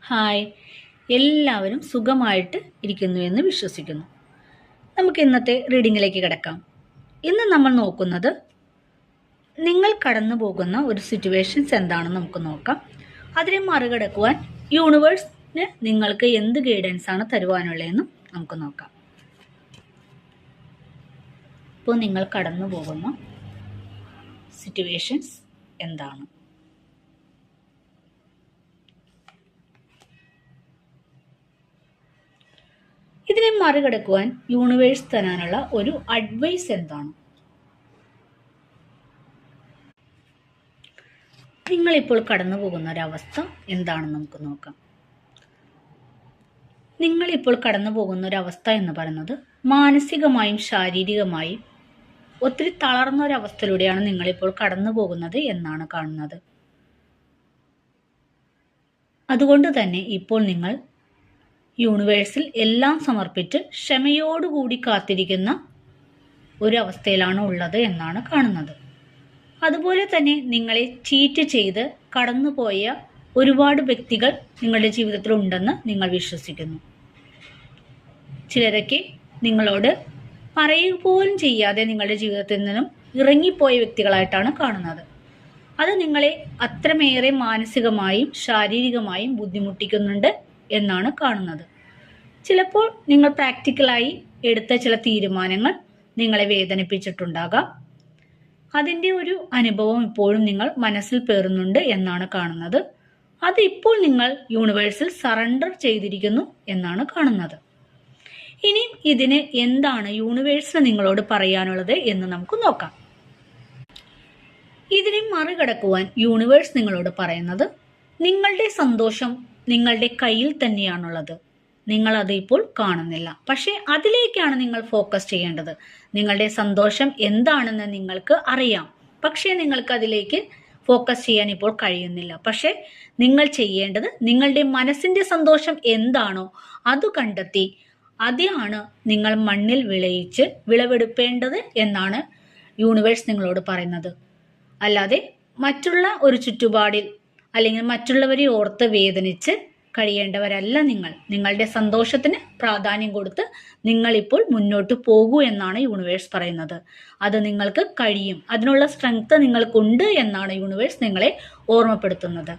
Hi, എല്ലാവരും സുഖമായിട്ട് ഇരിക്കുന്നു എന്ന് വിശ്വസിക്കുന്നു. നമുക്ക് ഇന്നത്തെ റീഡിങ്ങിലേക്ക് കിടക്കാം. ഇന്ന് നമ്മൾ നോക്കുന്നത് നിങ്ങൾ കടന്നു പോകുന്ന ഒരു സിറ്റുവേഷൻസ് എന്താണെന്ന് നമുക്ക് നോക്കാം. അതിനെ മറികടക്കുവാൻ യൂണിവേഴ്സിന് നിങ്ങൾക്ക് എന്ത് ഗൈഡൻസ് ആണ് തരുവാനുള്ളതെന്നും നമുക്ക് നോക്കാം. ഇപ്പോൾ നിങ്ങൾ കടന്നു പോകുന്ന സിറ്റുവേഷൻസ് എന്താണ്? ഇതിനെ മറികടക്കുവാൻ യൂണിവേഴ്സ് തരാനുള്ള ഒരു അഡ്വൈസ് എന്താണ്? നിങ്ങളിപ്പോൾ കടന്നു പോകുന്ന ഒരവസ്ഥ എന്താണെന്ന് നമുക്ക് നോക്കാം. നിങ്ങളിപ്പോൾ കടന്നു പോകുന്ന ഒരവസ്ഥ എന്ന് പറയുന്നത് മാനസികമായും ശാരീരികമായും ഒത്തിരി തളർന്ന ഒരവസ്ഥയിലൂടെയാണ് നിങ്ങളിപ്പോൾ കടന്നു പോകുന്നത് എന്നാണ് കാണുന്നത്. അതുകൊണ്ട് തന്നെ ഇപ്പോൾ നിങ്ങൾ യൂണിവേഴ്സിൽ എല്ലാം സമർപ്പിച്ച് ക്ഷമയോടുകൂടി കാത്തിരിക്കുന്ന ഒരവസ്ഥയിലാണ് ഉള്ളത് എന്നാണ് കാണുന്നത്. അതുപോലെ തന്നെ നിങ്ങളെ ചീറ്റ് ചെയ്ത് കടന്നുപോയ ഒരുപാട് വ്യക്തികൾ നിങ്ങളുടെ ജീവിതത്തിൽ ഉണ്ടെന്ന് നിങ്ങൾ വിശ്വസിക്കുന്നു. ചിലരൊക്കെ നിങ്ങളോട് പറയുക പോലും ചെയ്യാതെ നിങ്ങളുടെ ജീവിതത്തിൽ നിന്നും ഇറങ്ങിപ്പോയ വ്യക്തികളായിട്ടാണ് കാണുന്നത്. അത് നിങ്ങളെ അത്രമേറെ മാനസികമായും ശാരീരികമായും ബുദ്ധിമുട്ടിക്കുന്നുണ്ട് എന്നാണ് കാണുന്നത്. ചിലപ്പോൾ നിങ്ങൾ പ്രാക്ടിക്കലായി എടുത്ത ചില തീരുമാനങ്ങൾ നിങ്ങളെ വേദനിപ്പിച്ചിട്ടുണ്ടാകാം. അതിൻ്റെ ഒരു അനുഭവം ഇപ്പോഴും നിങ്ങൾ മനസ്സിൽ പേറുന്നുണ്ട് എന്നാണ് കാണുന്നത്. അത് ഇപ്പോൾ നിങ്ങൾ യൂണിവേഴ്സിൽ സറണ്ടർ ചെയ്തിരിക്കുന്നു എന്നാണ് കാണുന്നത്. ഇനിയും ഇതിന് എന്താണ് യൂണിവേഴ്സിന് നിങ്ങളോട് പറയാനുള്ളത് എന്ന് നമുക്ക് നോക്കാം. ഇതിനെ മറികടക്കുവാൻ യൂണിവേഴ്സ് നിങ്ങളോട് പറയുന്നത്, നിങ്ങളുടെ സന്തോഷം നിങ്ങളുടെ കയ്യിൽ തന്നെയാണുള്ളത്. നിങ്ങൾ അത് ഇപ്പോൾ കാണുന്നില്ല, പക്ഷേ അതിലേക്കാണ് നിങ്ങൾ ഫോക്കസ് ചെയ്യേണ്ടത്. നിങ്ങളുടെ സന്തോഷം എന്താണെന്ന് നിങ്ങൾക്ക് അറിയാം, പക്ഷേ നിങ്ങൾക്ക് അതിലേക്ക് ഫോക്കസ് ചെയ്യാൻ ഇപ്പോൾ കഴിയുന്നില്ല. പക്ഷേ നിങ്ങൾ ചെയ്യേണ്ടത് നിങ്ങളുടെ മനസ്സിന്റെ സന്തോഷം എന്താണോ അത് കണ്ടെത്തി അതാണ് നിങ്ങൾ മണ്ണിൽ വിളയിച്ച് വിളവെടുപ്പേണ്ടത് എന്നാണ് യൂണിവേഴ്സ് നിങ്ങളോട് പറയുന്നത്. അല്ലാതെ മറ്റുള്ള ഒരു ചുറ്റുപാടിൽ അല്ലെങ്കിൽ മറ്റുള്ളവരെ ഓർത്ത് വേദനിച്ച് കഴിയേണ്ടവരല്ല നിങ്ങൾ. നിങ്ങളുടെ സന്തോഷത്തിന് പ്രാധാന്യം കൊടുത്ത് നിങ്ങളിപ്പോൾ മുന്നോട്ട് പോകൂ എന്നാണ് യൂണിവേഴ്സ് പറയുന്നത്. അത് നിങ്ങൾക്ക് കഴിയും, അതിനുള്ള സ്ട്രെങ്ത് നിങ്ങൾക്കുണ്ട് എന്നാണ് യൂണിവേഴ്സ് നിങ്ങളെ ഓർമ്മപ്പെടുത്തുന്നത്.